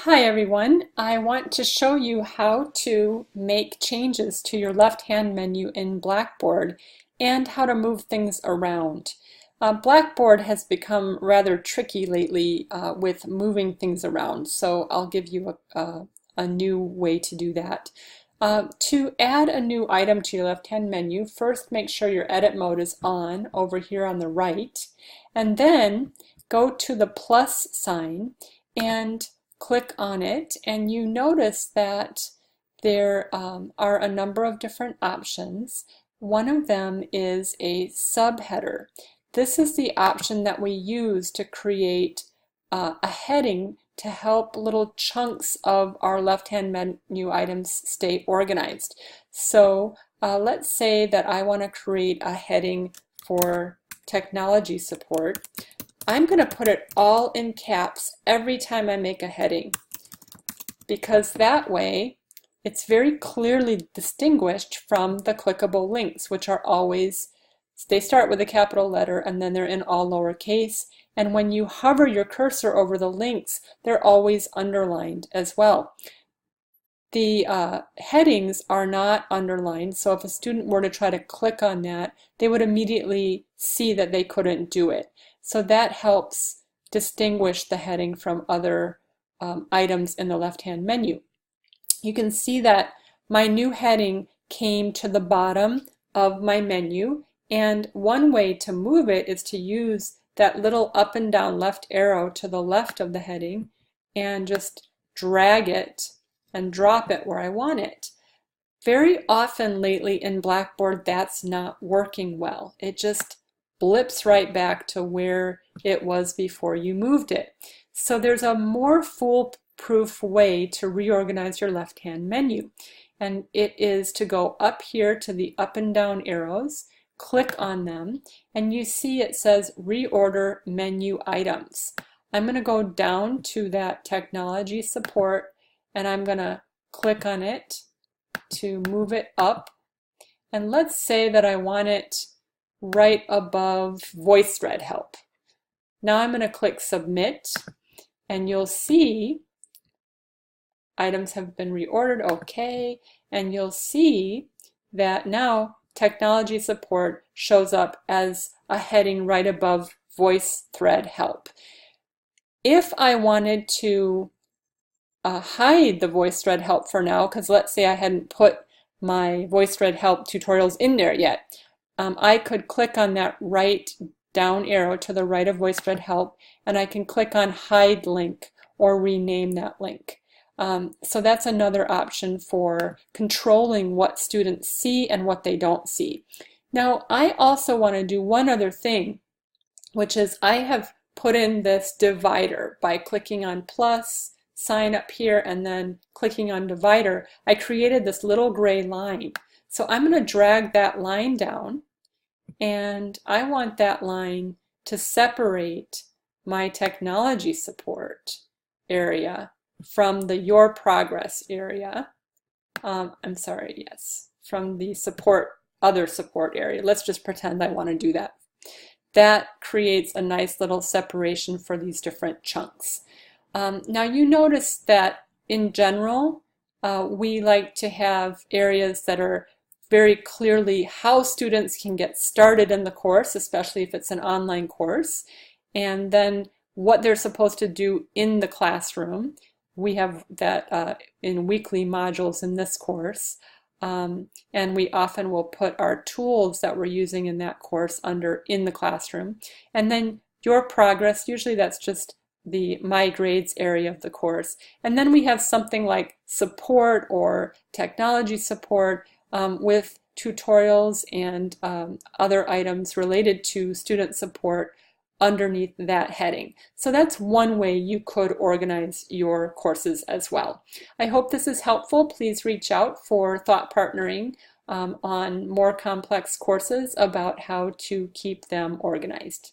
Hi everyone, I want to show you how to make changes to your left-hand menu in Blackboard and how to move things around. Blackboard has become rather tricky lately with moving things around, so I'll give you a new way to do that. To add a new item to your left-hand menu, first make sure your edit mode is on over here on the right, and then go to the plus sign and click on it, and you notice that there are a number of different options. One of them is a subheader. This is the option that we use to create a heading to help little chunks of our left-hand menu items stay organized. So let's say that I want to create a heading for technology support. I'm going to put it all in caps every time I make a heading, because that way it's very clearly distinguished from the clickable links, which are always, they start with a capital letter and then they're in all lowercase, and when you hover your cursor over the links, they're always underlined as well. The headings are not underlined, so if a student were to try to click on that, they would immediately see that they couldn't do it. So that helps distinguish the heading from other items in the left-hand menu. You can see that my new heading came to the bottom of my menu, and one way to move it is to use that little up and down left arrow to the left of the heading and just drag it and drop it where I want it. Very often lately in Blackboard that's not working well. It just blips right back to where it was before you moved it. So there's a more foolproof way to reorganize your left-hand menu, and it is to go up here to the up and down arrows, click on them, and you see it says reorder menu items. I'm going to go down to that technology support and I'm going to click on it to move it up, and let's say that I want it right above VoiceThread help. Now I'm going to click submit, and you'll see items have been reordered. Okay, and you'll see that now technology support shows up as a heading right above VoiceThread help. If I wanted to hide the VoiceThread help for now, because let's say I hadn't put my VoiceThread help tutorials in there yet, I could click on that right down arrow to the right of VoiceThread help, and I can click on hide link or rename that link. So that's another option for controlling what students see and what they don't see. Now I also want to do one other thing, which is I have put in this divider by clicking on plus sign up here and then clicking on divider. I created this little gray line. So I'm going to drag that line down, and I want that line to separate my technology support area from the your progress area. I'm sorry, yes, from the other support area. Let's just pretend I want to do that. That creates a nice little separation for these different chunks. Now you notice that in general, we like to have areas that are very clearly how students can get started in the course, especially if it's an online course, and then what they're supposed to do in the classroom. We have that in weekly modules in this course, and we often will put our tools that we're using in that course under in the classroom. And then your progress, usually that's just the My Grades area of the course. And then we have something like support or technology support with tutorials and other items related to student support underneath that heading. So that's one way you could organize your courses as well. I hope this is helpful. Please reach out for thought partnering on more complex courses about how to keep them organized.